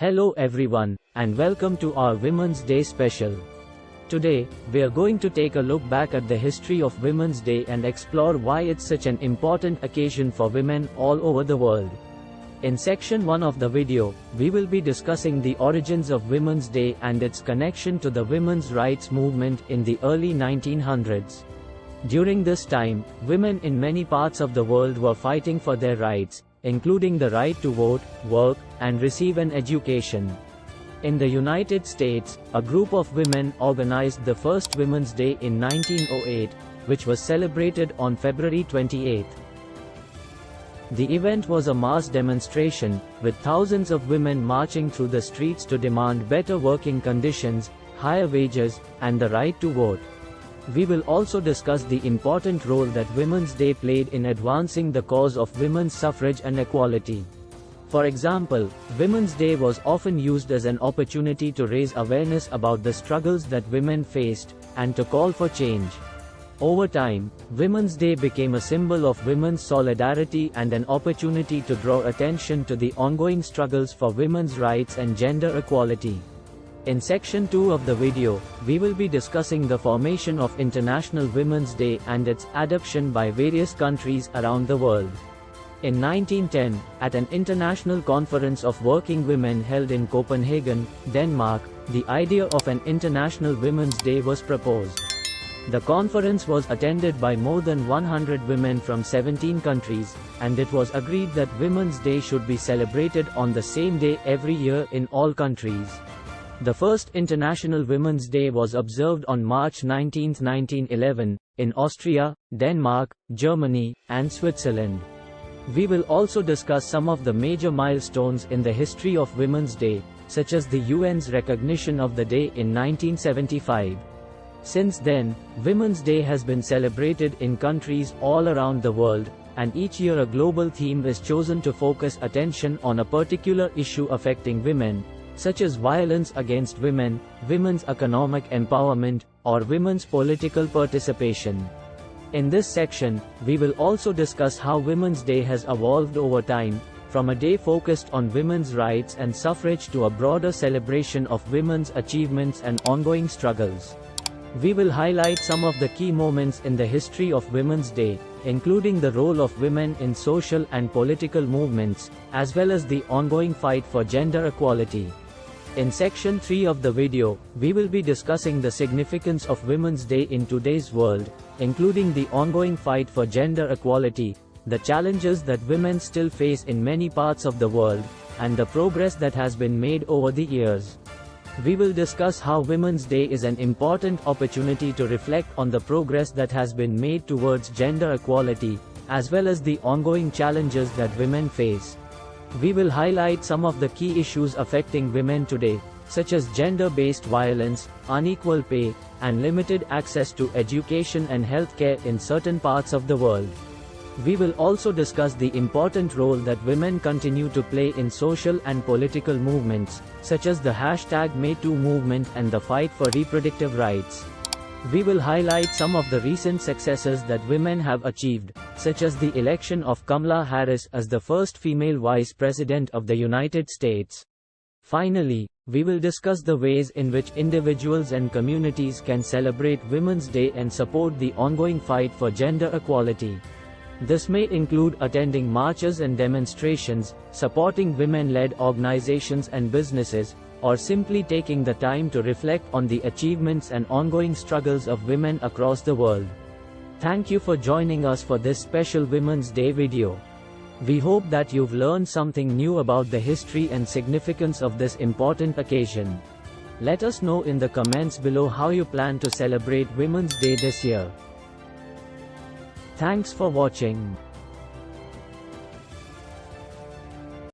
Hello everyone, and welcome to our Women's Day special. Today, we are going to take a look back at the history of Women's Day and explore why it's such an important occasion for women all over the world. In section 1 of the video, we will be discussing the origins of Women's Day and its connection to the women's rights movement in the early 1900s. During this time, women in many parts of the world were fighting for their rights, including the right to vote, work, and receive an education. In the United States, a group of women organized the first Women's Day in 1908, which was celebrated on February 28. The event was a mass demonstration, with thousands of women marching through the streets to demand better working conditions, higher wages, and the right to vote. We will also discuss the important role that Women's Day played in advancing the cause of women's suffrage and equality. For example, Women's Day was often used as an opportunity to raise awareness about the struggles that women faced, and to call for change. Over time, Women's Day became a symbol of women's solidarity and an opportunity to draw attention to the ongoing struggles for women's rights and gender equality. In section 2 of the video, we will be discussing the formation of International Women's Day and its adoption by various countries around the world. In 1910, at an international conference of working women held in Copenhagen, Denmark, the idea of an International Women's Day was proposed. The conference was attended by more than 100 women from 17 countries, and it was agreed that Women's Day should be celebrated on the same day every year in all countries. The first International Women's Day was observed on March 19, 1911, in Austria, Denmark, Germany, and Switzerland. We will also discuss some of the major milestones in the history of Women's Day, such as the UN's recognition of the day in 1975. Since then, Women's Day has been celebrated in countries all around the world, and each year a global theme is chosen to focus attention on a particular issue affecting women, such as violence against women, women's economic empowerment, or women's political participation. In this section, we will also discuss how Women's Day has evolved over time, from a day focused on women's rights and suffrage to a broader celebration of women's achievements and ongoing struggles. We will highlight some of the key moments in the history of Women's Day, including the role of women in social and political movements, as well as the ongoing fight for gender equality. In section 3 of the video, we will be discussing the significance of Women's Day in today's world, including the ongoing fight for gender equality, the challenges that women still face in many parts of the world, and the progress that has been made over the years. We will discuss how Women's Day is an important opportunity to reflect on the progress that has been made towards gender equality, as well as the ongoing challenges that women face. We will highlight some of the key issues affecting women today, such as gender-based violence, unequal pay, and limited access to education and healthcare in certain parts of the world. We will also discuss the important role that women continue to play in social and political movements, such as the #MeToo movement and the fight for reproductive rights. We will highlight some of the recent successes that women have achieved, such as the election of Kamala Harris as the first female vice president of the United States. Finally, we will discuss the ways in which individuals and communities can celebrate Women's Day and support the ongoing fight for gender equality. This may include attending marches and demonstrations, supporting women-led organizations and businesses, or simply taking the time to reflect on the achievements and ongoing struggles of women across the world. Thank you for joining us for this special Women's Day video. We hope that you've learned something new about the history and significance of this important occasion. Let us know in the comments below how you plan to celebrate Women's Day this year. Thanks for watching.